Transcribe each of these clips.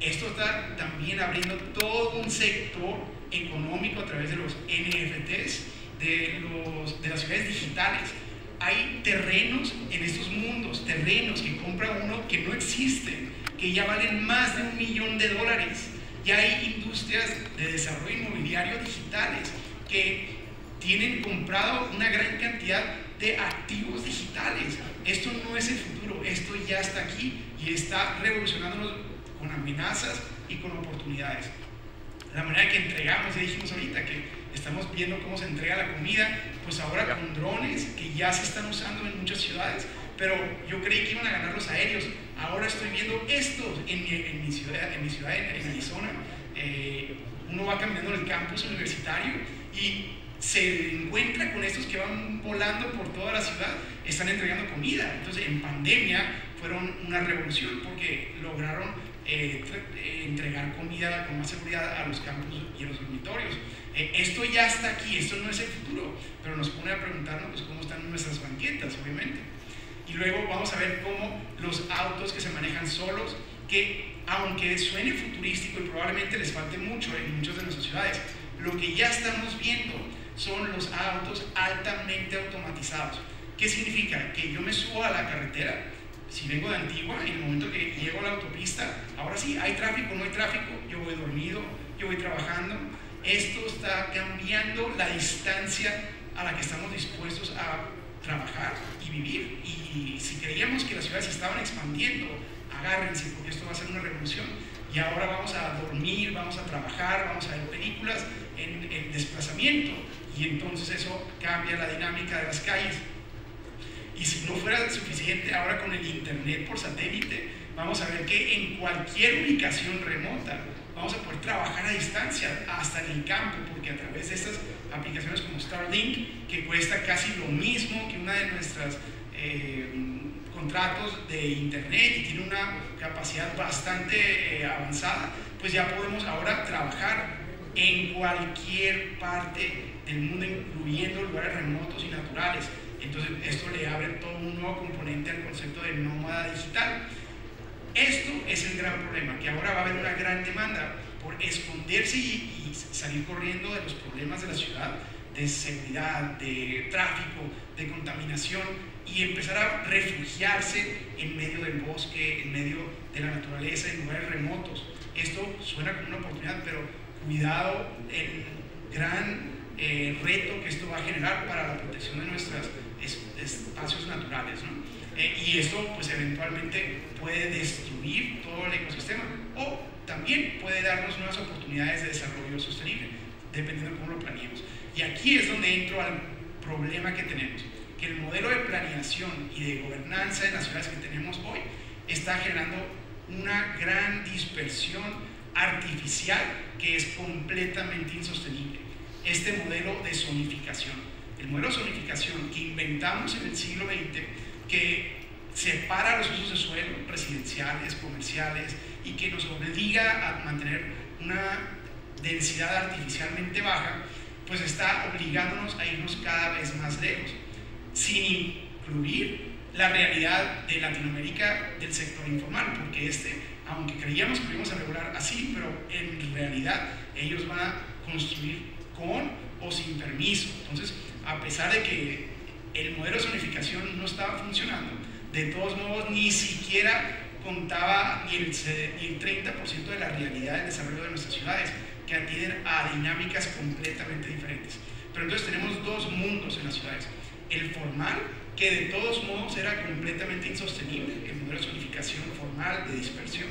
Esto está también abriendo todo un sector económico a través de los NFTs, de las ciudades digitales. Hay terrenos en estos mundos, terrenos que compra uno que no existen, que ya valen más de $1 millón. Ya hay industrias de desarrollo inmobiliario digitales que tienen comprado una gran cantidad de activos digitales. Esto no es el futuro, esto ya está aquí y está revolucionándonos con amenazas y con oportunidades. La manera que entregamos, ya dijimos ahorita que estamos viendo cómo se entrega la comida, pues ahora con drones que ya se están usando en muchas ciudades, pero yo creí que iban a ganar los aéreos. Ahora estoy viendo estos en mi ciudad, en Arizona. Uno va caminando en el campus universitario y se encuentra con estos que van volando por toda la ciudad, están entregando comida. Entonces, en pandemia fueron una revolución porque lograron entregar comida con más seguridad a los campus y a los dormitorios. Esto ya está aquí, esto no es el futuro, pero nos pone a preguntarnos pues, cómo están nuestras banquetas, obviamente. Y luego vamos a ver cómo los autos que se manejan solos, que aunque suene futurístico y probablemente les falte mucho en muchas de nuestras ciudades, lo que ya estamos viendo son los autos altamente automatizados. ¿Qué significa? Que yo me subo a la carretera, si vengo de Antigua, en el momento que llego a la autopista, ahora sí, hay tráfico, no hay tráfico, yo voy dormido, yo voy trabajando. Esto está cambiando la distancia a la que estamos dispuestos a trabajar y vivir. Y si creíamos que las ciudades se estaban expandiendo, agárrense porque esto va a ser una revolución. Y ahora vamos a dormir, vamos a trabajar, vamos a ver películas en desplazamiento. Y entonces eso cambia la dinámica de las calles. Y si no fuera suficiente, ahora con el internet por satélite, vamos a ver que en cualquier ubicación remota vamos a poder trabajar a distancia, hasta en el campo, porque a través de estas aplicaciones como Starlink, que cuesta casi lo mismo que una de nuestras contratos de internet y tiene una capacidad bastante avanzada, pues ya podemos ahora trabajar en cualquier parte del mundo, incluyendo lugares remotos y naturales. Entonces esto le abre todo un nuevo componente al concepto de nómada digital. Esto es el gran problema, que ahora va a haber una gran demanda por esconderse y salir corriendo de los problemas de la ciudad, de seguridad, de tráfico, de contaminación, y empezar a refugiarse en medio del bosque, en medio de la naturaleza, en lugares remotos. Esto suena como una oportunidad, pero cuidado el gran reto que esto va a generar para la protección de nuestros espacios naturales, ¿no? Y esto pues eventualmente puede destruir todo el ecosistema o también puede darnos nuevas oportunidades de desarrollo sostenible, dependiendo de cómo lo planeemos. Y aquí es donde entro al problema que tenemos, que el modelo de planeación y de gobernanza de las ciudades que tenemos hoy está generando una gran dispersión artificial que es completamente insostenible. Este modelo de zonificación, el modelo de zonificación que inventamos en el siglo XX, que separa los usos de suelo residenciales, comerciales, y que nos obliga a mantener una densidad artificialmente baja, pues está obligándonos a irnos cada vez más lejos, sin incluir la realidad de Latinoamérica del sector informal, porque aunque creíamos que lo íbamos a regular así, pero en realidad ellos van a construir con o sin permiso. Entonces, a pesar de que el modelo de zonificación no estaba funcionando, de todos modos ni siquiera contaba ni el 30% de la realidad del desarrollo de nuestras ciudades, que atienden a dinámicas completamente diferentes. Pero entonces tenemos dos mundos en las ciudades: el formal, que de todos modos era completamente insostenible, el modelo de zonificación formal, de dispersión,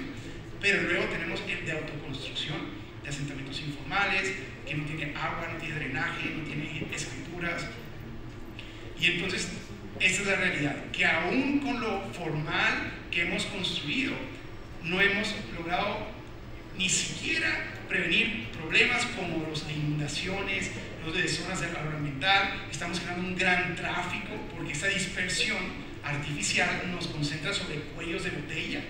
pero luego tenemos el de autoconstrucción, de asentamientos informales, que no tiene agua, no tiene drenaje, no tiene escrituras. Y entonces esta es la realidad, que aún con lo formal que hemos construido, no hemos logrado ni siquiera prevenir problemas como los de inundaciones, los de zonas de calor ambiental. Estamos generando un gran tráfico porque esta dispersión artificial nos concentra sobre cuellos de botella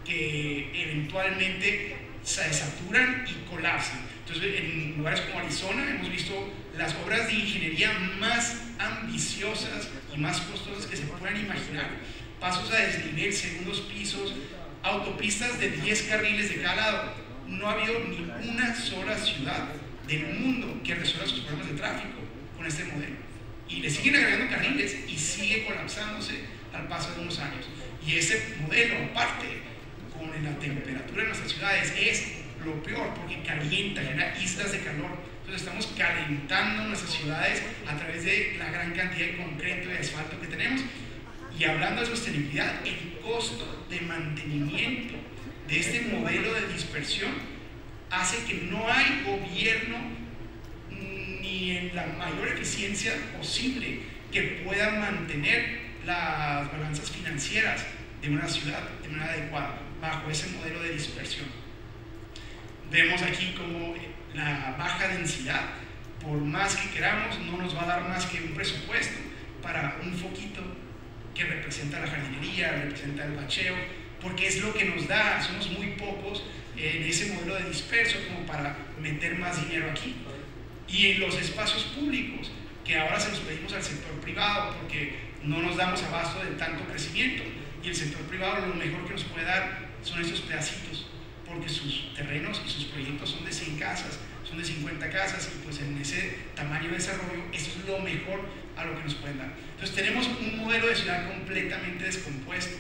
que eventualmente se saturan y colapsan. Entonces, en lugares como Arizona hemos visto las obras de ingeniería más ambiciosas y más costosas que se puedan imaginar. Pasos a desnivel, segundos pisos, autopistas de 10 carriles de cada lado. No ha habido ni una sola ciudad del mundo que resuelva sus problemas de tráfico con este modelo. Y le siguen agregando carriles y sigue colapsándose al paso de unos años. Y ese modelo, aparte, con la temperatura en nuestras ciudades, es lo peor porque calienta, genera islas de calor. Entonces estamos calentando nuestras ciudades a través de la gran cantidad de concreto y de asfalto que tenemos. Y hablando de sostenibilidad, el costo de mantenimiento de este modelo de dispersión hace que no hay gobierno ni en la mayor eficiencia posible que pueda mantener las balanzas financieras de una ciudad de manera adecuada bajo ese modelo de dispersión. Vemos aquí como la baja densidad, por más que queramos, no nos va a dar más que un presupuesto para un foquito que representa la jardinería, representa el bacheo, porque es lo que nos da. Somos muy pocos en ese modelo de disperso como para meter más dinero aquí. Y en los espacios públicos, que ahora se los pedimos al sector privado porque no nos damos abasto de tanto crecimiento, y el sector privado lo mejor que nos puede dar son esos pedacitos, porque sus terrenos y sus proyectos son de 100 casas, son de 50 casas, y pues en ese tamaño de desarrollo, eso es lo mejor a lo que nos pueden dar. Entonces tenemos un modelo de ciudad completamente descompuesto,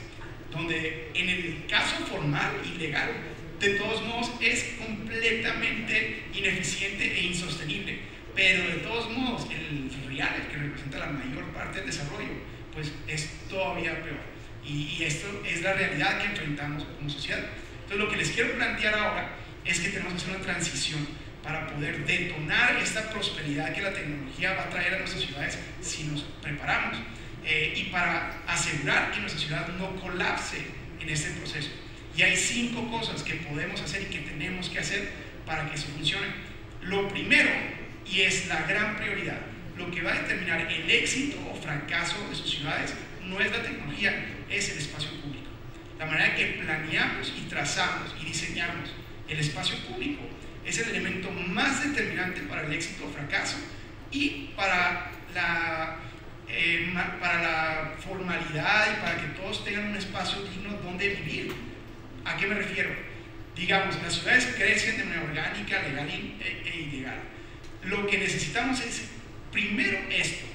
donde en el caso formal y legal, de todos modos es completamente ineficiente e insostenible, pero de todos modos el real, el que representa la mayor parte del desarrollo, pues es todavía peor. Y esto es la realidad que enfrentamos como sociedad. Entonces lo que les quiero plantear ahora es que tenemos que hacer una transición para poder detonar esta prosperidad que la tecnología va a traer a nuestras ciudades si nos preparamos, y para asegurar que nuestra ciudad no colapse en este proceso. Y hay 5 cosas que podemos hacer y que tenemos que hacer para que eso funcione. Lo primero, y es la gran prioridad, lo que va a determinar el éxito o fracaso de sus ciudades no es la tecnología, es el espacio público. La manera que planeamos y trazamos y diseñamos el espacio público es el elemento más determinante para el éxito o fracaso y para la formalidad y para que todos tengan un espacio digno donde vivir. ¿A qué me refiero? Digamos, las ciudades crecen de manera orgánica, legal e ilegal. Lo que necesitamos es, primero, esto: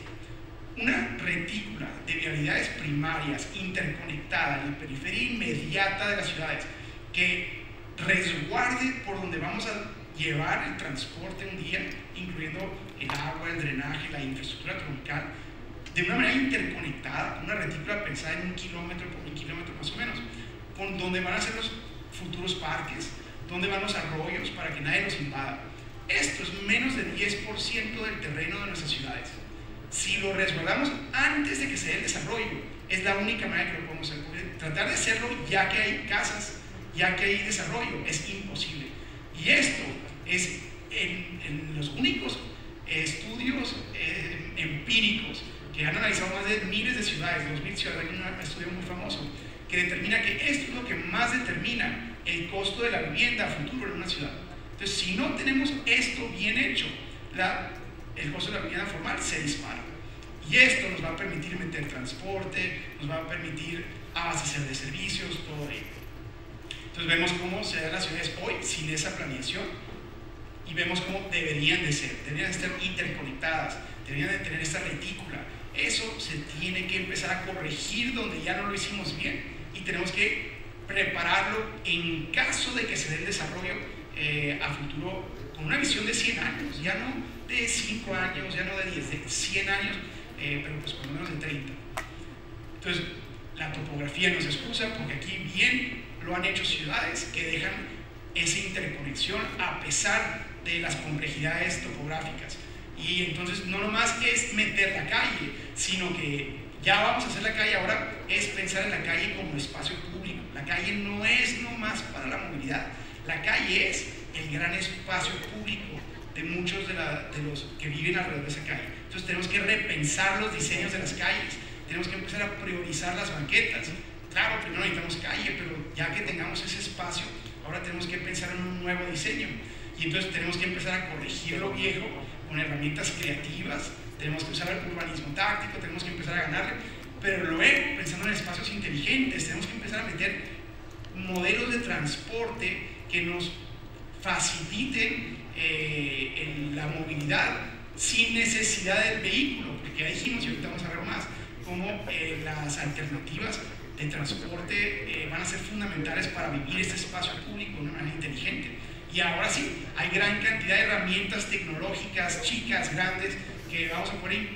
una retícula de vialidades primarias interconectada en la periferia inmediata de las ciudades, que resguarde por donde vamos a llevar el transporte un día, incluyendo el agua, el drenaje, la infraestructura troncal, de una manera interconectada, una retícula pensada en 1 kilómetro por 1 kilómetro más o menos, con donde van a ser los futuros parques, donde van los arroyos para que nadie los invada. Esto es menos del 10% del terreno de nuestras ciudades. Si lo resguardamos antes de que se dé el desarrollo, es la única manera que lo podemos hacer. Porque tratar de hacerlo ya que hay casas, ya que hay desarrollo, es imposible. Y esto es en los únicos estudios empíricos que han analizado más de miles de ciudades, 2000 ciudades. Hay un estudio muy famoso que determina que esto es lo que más determina el costo de la vivienda a futuro en una ciudad. Entonces, si no tenemos esto bien hecho, el costo de la vivienda formal se dispara. Y esto nos va a permitir meter transporte, nos va a permitir abastecer de servicios, todo ello. Entonces vemos cómo se dan las ciudades hoy sin esa planeación, y vemos cómo deberían de ser estar interconectadas, deberían de tener esta retícula. Eso se tiene que empezar a corregir donde ya no lo hicimos bien, y tenemos que prepararlo en caso de que se dé el desarrollo a futuro con una visión de 100 años, ya no de 5 años, ya no de 10, de 100 años, pero pues por lo menos de 30. Entonces, la topografía no es excusa, porque aquí bien lo han hecho ciudades que dejan esa interconexión a pesar de las complejidades topográficas. Y entonces no nomás es meter la calle, sino que ya vamos a hacer la calle, ahora es pensar en la calle como espacio público. La calle no es nomás para la movilidad, la calle es el gran espacio público de muchos de los que viven alrededor de esa calle. Entonces tenemos que repensar los diseños de las calles, tenemos que empezar a priorizar las banquetas. Claro, primero necesitamos calle, pero ya que tengamos ese espacio, ahora tenemos que pensar en un nuevo diseño. Y entonces tenemos que empezar a corregir lo viejo con herramientas creativas, tenemos que usar el urbanismo táctico, tenemos que empezar a ganarle, pero luego, pensando en espacios inteligentes, tenemos que empezar a meter modelos de transporte que nos faciliten la movilidad sin necesidad del vehículo, porque ya dijimos, y ahorita vamos a ver más, cómo las alternativas de transporte van a ser fundamentales para vivir este espacio público de una manera inteligente. Y ahora sí, hay gran cantidad de herramientas tecnológicas, chicas, grandes, que vamos a poder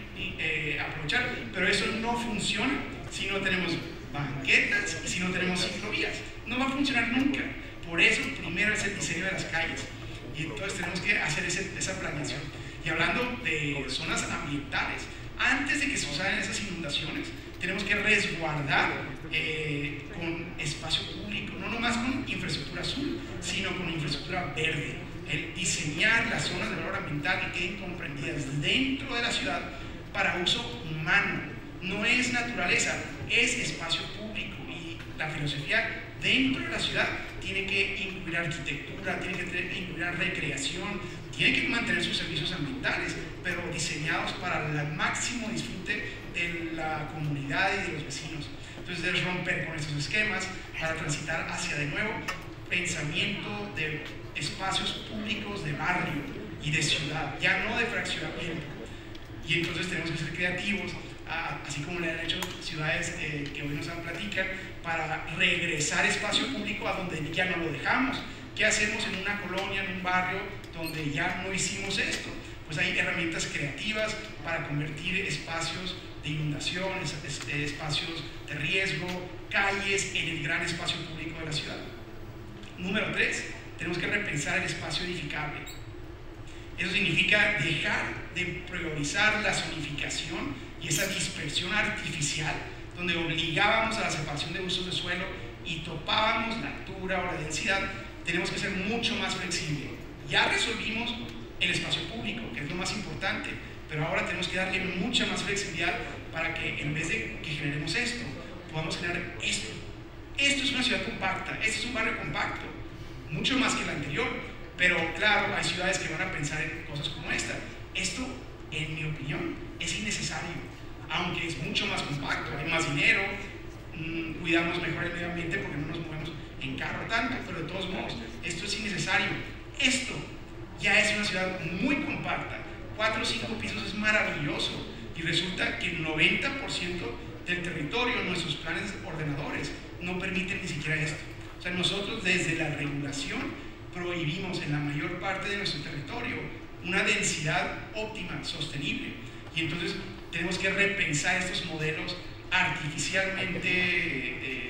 aprovechar, pero eso no funciona si no tenemos banquetas y si no tenemos ciclovías. No va a funcionar nunca. Por eso, primero es el diseño de las calles. Y entonces tenemos que hacer esa planeación. Y hablando de zonas ambientales, antes de que se usaran esas inundaciones, tenemos que resguardar con espacio público, no nomás con infraestructura azul, sino con infraestructura verde. El diseñar las zonas de valor ambiental que queden comprendidas dentro de la ciudad para uso humano. No es naturaleza, es espacio público. Y la filosofía dentro de la ciudad tiene que incluir arquitectura, tiene que incluir recreación, tiene que mantener sus servicios ambientales, pero diseñados para el máximo disfrute de la comunidad y de los vecinos. Entonces debes romper con estos esquemas para transitar hacia de nuevo pensamiento de espacios públicos de barrio y de ciudad, ya no de fraccionamiento. Y entonces tenemos que ser creativos, así como le han hecho ciudades que hoy nos platican, para regresar espacio público a donde ya no lo dejamos. ¿Qué hacemos en una colonia, en un barrio donde ya no hicimos esto? Pues hay herramientas creativas para convertir espacios de inundación, espacios de riesgo, calles en el gran espacio público de la ciudad. Número 3, tenemos que repensar el espacio edificable. Eso significa dejar de priorizar la zonificación y esa dispersión artificial, donde obligábamos a la separación de usos de suelo y topábamos la altura o la densidad. Tenemos que ser mucho más flexibles. Ya resolvimos el espacio público, que es lo más importante, pero ahora tenemos que darle mucha más flexibilidad para que en vez de que generemos esto, podamos generar esto. Esto es una ciudad compacta, este es un barrio compacto, mucho más que el anterior, pero claro, hay ciudades que van a pensar en cosas como esta. Esto, en mi opinión, es innecesario, aunque es mucho más compacto, hay más dinero, cuidamos mejor el medio ambiente porque no nos movemos en carro tanto, pero de todos modos, esto es innecesario. Esto ya es una ciudad muy compacta, 4 o 5 pisos es maravilloso, y resulta que el 90% del territorio, nuestros planes ordenadores, no permiten ni siquiera esto. O sea, nosotros desde la regulación prohibimos en la mayor parte de nuestro territorio una densidad óptima, sostenible, y entonces tenemos que repensar estos modelos artificialmente de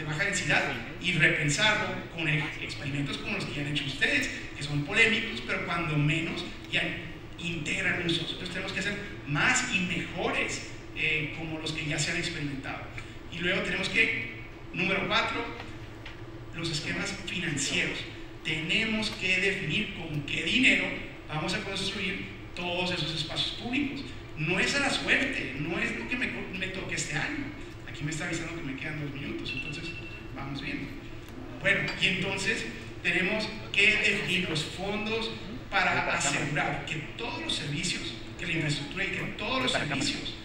baja densidad y repensarlo con experimentos como los que ya han hecho ustedes, que son polémicos, pero cuando menos ya integran usos. Entonces tenemos que ser más y mejores como los que ya se han experimentado. Y luego tenemos que, número 4, los esquemas financieros. Tenemos que definir con qué dinero vamos a construir todos esos espacios públicos. No es a la suerte, no es lo que me toque este año. Aquí me está avisando que me quedan 2 minutos, entonces vamos viendo. Bueno, y entonces tenemos que definir los fondos para asegurar que todos los servicios, que la infraestructura y que todos los servicios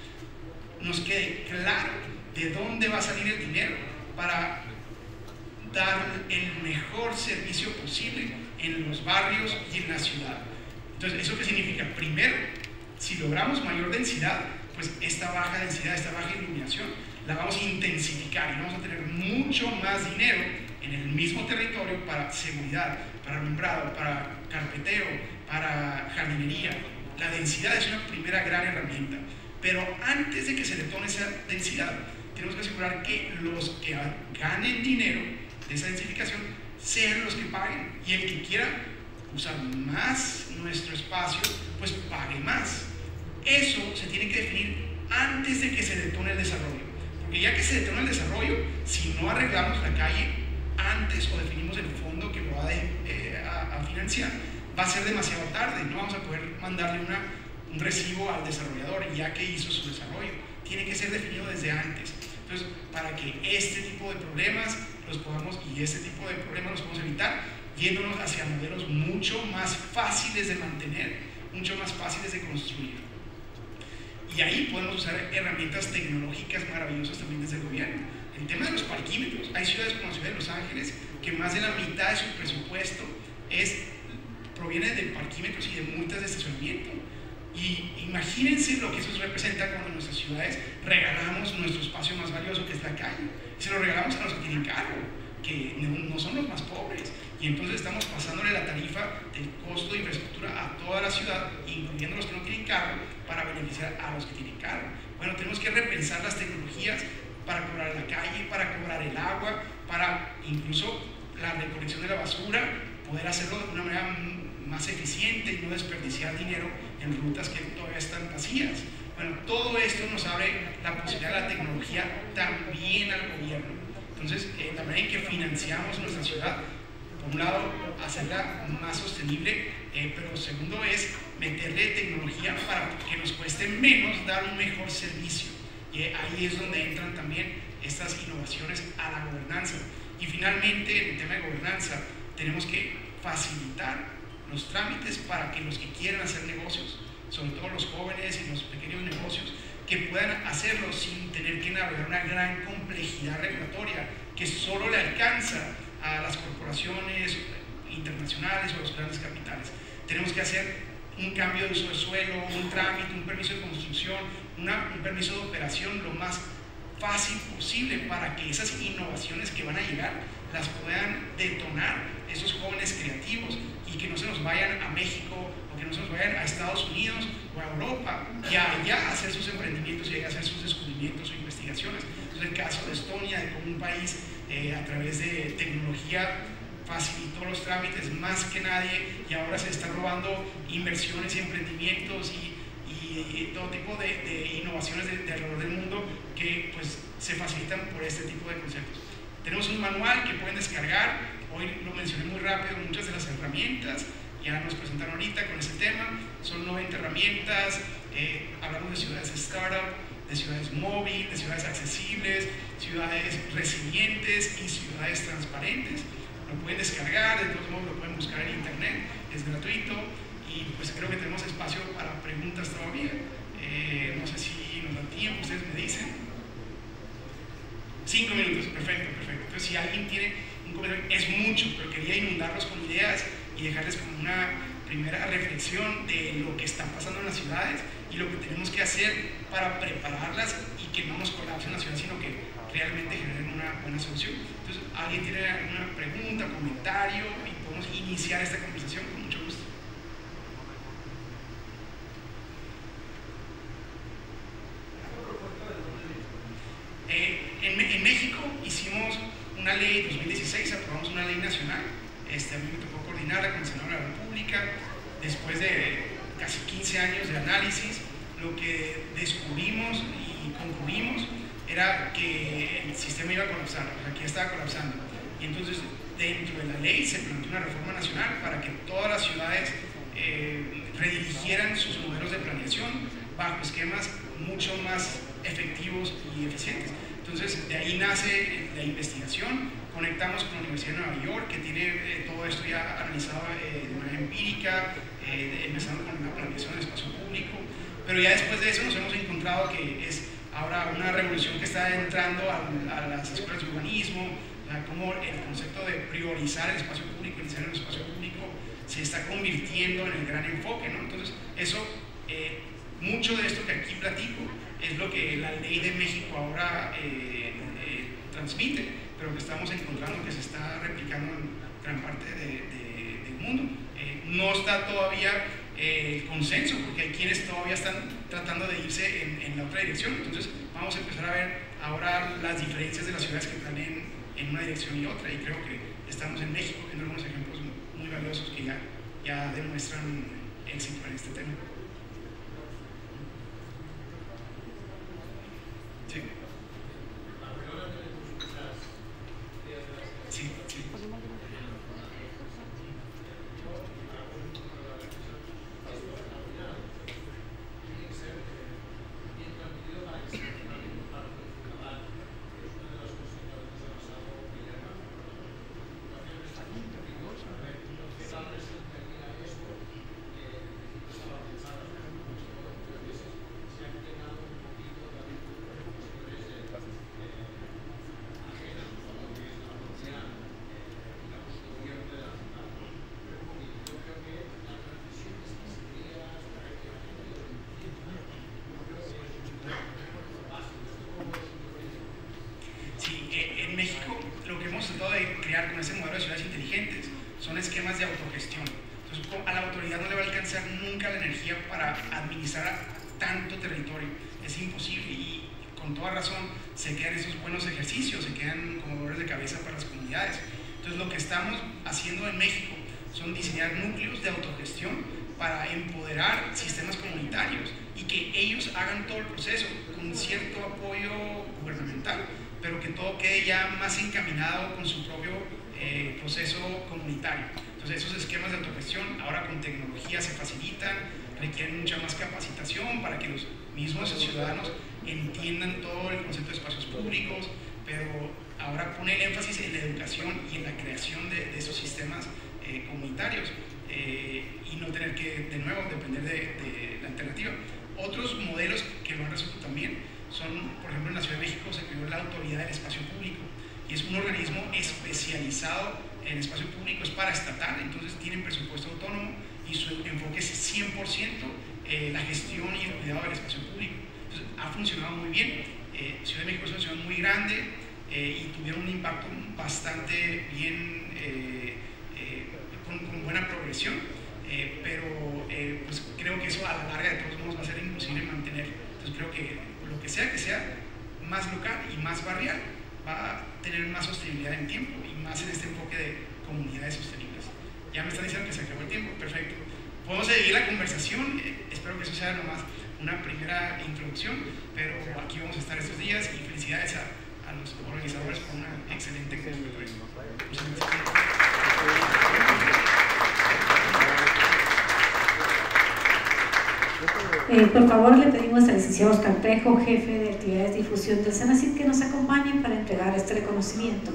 nos quede claro de dónde va a salir el dinero para dar el mejor servicio posible en los barrios y en la ciudad. Entonces, ¿eso qué significa? Primero, si logramos mayor densidad, pues esta baja densidad, esta baja iluminación, la vamos a intensificar y vamos a tener mucho más dinero en el mismo territorio para seguridad, para alumbrado, para carpeteo, para jardinería. La densidad es una primera gran herramienta, pero antes de que se detone esa densidad, tenemos que asegurar que los que ganen dinero de esa densificación sean los que paguen, y el que quiera usar más nuestro espacio, pues pague más. Eso se tiene que definir antes de que se detone el desarrollo, porque ya que se detona el desarrollo, si no arreglamos la calle antes o definimos el fondo que lo va a financiar, va a ser demasiado tarde, no vamos a poder mandarle un recibo al desarrollador ya que hizo su desarrollo. Tiene que ser definido desde antes. Entonces, para que este tipo de problemas los podamos evitar, yéndonos hacia modelos mucho más fáciles de mantener, mucho más fáciles de construir. Y ahí podemos usar herramientas tecnológicas maravillosas también desde el gobierno. El tema de los parquímetros, hay ciudades como la ciudad de Los Ángeles que más de la mitad de su presupuesto proviene de parquímetros y de multas de estacionamiento. Y imagínense lo que eso representa cuando en nuestras ciudades regalamos nuestro espacio más valioso, que es la calle. Se lo regalamos a los que tienen carro, que no son los más pobres. Y entonces estamos pasándole la tarifa del costo de infraestructura a toda la ciudad, incluyendo los que no tienen carro, para beneficiar a los que tienen carro. Bueno, tenemos que repensar las tecnologías para cobrar la calle, para cobrar el agua, para incluso la recolección de la basura, poder hacerlo de una manera más eficiente y no desperdiciar dinero en rutas que todavía están vacías. Bueno, todo esto nos abre la posibilidad de la tecnología también al gobierno. Entonces, la manera en que financiamos nuestra ciudad, por un lado, hacerla más sostenible, pero segundo es meterle tecnología para que nos cueste menos dar un mejor servicio. Y ahí es donde entran también estas innovaciones a la gobernanza. Y finalmente, en el tema de gobernanza, tenemos que facilitar los trámites para que los que quieran hacer negocios, sobre todo los jóvenes y los pequeños negocios, que puedan hacerlo sin tener que navegar una gran complejidad regulatoria que solo le alcanza a las corporaciones internacionales o a los grandes capitales. Tenemos que hacer un cambio de uso de suelo, un trámite, un permiso de construcción, un permiso de operación lo más fácil posible para que esas innovaciones que van a llegar las puedan detonar esos jóvenes creativos y que no se nos vayan a México o que no se nos vayan a Estados Unidos o a Europa y allá hacer sus emprendimientos y allá hacer sus descubrimientos o investigaciones. Entonces, el caso de Estonia, de cómo un país a través de tecnología facilitó los trámites más que nadie y ahora se están robando inversiones y emprendimientos y todo tipo de innovaciones de alrededor del mundo que pues se facilitan por este tipo de conceptos. Tenemos un manual que pueden descargar, hoy lo mencioné muy rápido, muchas de las herramientas ya nos presentaron ahorita con ese tema, son 90 herramientas, hablamos de ciudades startup, de ciudades móviles, de ciudades accesibles, ciudades resilientes y ciudades transparentes. Lo pueden descargar, de todos modos lo pueden buscar en internet, es gratuito y pues creo que tenemos espacio para preguntas todavía. No sé si nos da tiempo, ustedes me dicen. 5 minutos, perfecto, perfecto. Entonces si alguien tiene un comentario, es mucho, pero quería inundarlos con ideas y dejarles como una primera reflexión de lo que está pasando en las ciudades y lo que tenemos que hacer para prepararlas y que no nos colapsen la ciudad, sino que realmente generen una buena solución. Entonces, ¿alguien tiene alguna pregunta, comentario? Y podemos iniciar esta conversación con mucho gusto. En México hicimos una ley en 2016, aprobamos una ley nacional. A mí me tocó coordinarla con el Senado de la República. Después de casi 15 años de análisis, lo que descubrimos y concluimos era que el sistema iba a colapsar, o sea, que ya estaba colapsando. Y entonces, dentro de la ley se planteó una reforma nacional para que todas las ciudades redirigieran sus modelos de planeación bajo esquemas mucho más efectivos y eficientes. Entonces, de ahí nace la investigación. Conectamos con la Universidad de Nueva York, que tiene todo esto ya analizado de manera empírica, empezando con la planeación del espacio público. Pero ya después de eso nos hemos encontrado que es ahora una revolución que está entrando a las escuelas de urbanismo, como el concepto de priorizar el espacio público, iniciar el espacio público, se está convirtiendo en el gran enfoque, ¿no? Entonces, eso, mucho de esto que aquí platico es lo que la ley de México ahora transmite, pero que estamos encontrando que se está replicando en gran parte del mundo. No está todavía el consenso, porque hay quienes todavía están tratando de irse en la otra dirección. Entonces vamos a empezar a ver ahora las diferencias de las ciudades que están en una dirección y otra, y creo que estamos en México viendo algunos ejemplos muy valiosos que ya demuestran éxito en este tema. Sí. Sí, sí. energía para administrar tanto territorio. Es imposible y con toda razón se quedan esos buenos ejercicios, se quedan como dolores de cabeza para las comunidades. Entonces lo que estamos haciendo en México son diseñar núcleos de autogestión para empoderar sistemas comunitarios y que ellos hagan todo el proceso con cierto apoyo gubernamental, pero que todo quede ya más encaminado con su propio proceso comunitario. Entonces esos esquemas de autogestión ahora con tecnología se facilitan, requieren mucha más capacitación para que los mismos ciudadanos entiendan todo el concepto de espacios públicos, pero ahora pone el énfasis en la educación y en la creación de esos sistemas comunitarios y no tener que de nuevo depender de la alternativa. Otros modelos que lo han resuelto también son, por ejemplo, en la Ciudad de México se creó la Autoridad del Espacio Público y es un organismo especializado en espacio público, es paraestatal, entonces tienen presupuesto autónomo y su enfoque es 100% la gestión y el cuidado del espacio público. Entonces ha funcionado muy bien. Ciudad de México es una ciudad muy grande y tuvieron un impacto bastante bien, con buena progresión, pero pues creo que eso a la larga de todos modos va a ser imposible mantener. Entonces creo que lo que sea más local y más barrial va a tener más sostenibilidad en tiempo y más en este enfoque de comunidades sostenibles. Ya me están diciendo que se acabó el tiempo, perfecto. Podemos seguir la conversación, espero que eso sea nomás una primera introducción, pero aquí vamos a estar estos días y felicidades a los organizadores por una excelente convocatoria. Por favor, le pedimos al licenciado Oscar Trejo, jefe de actividades de difusión del Senacid, que nos acompañe para entregar este reconocimiento.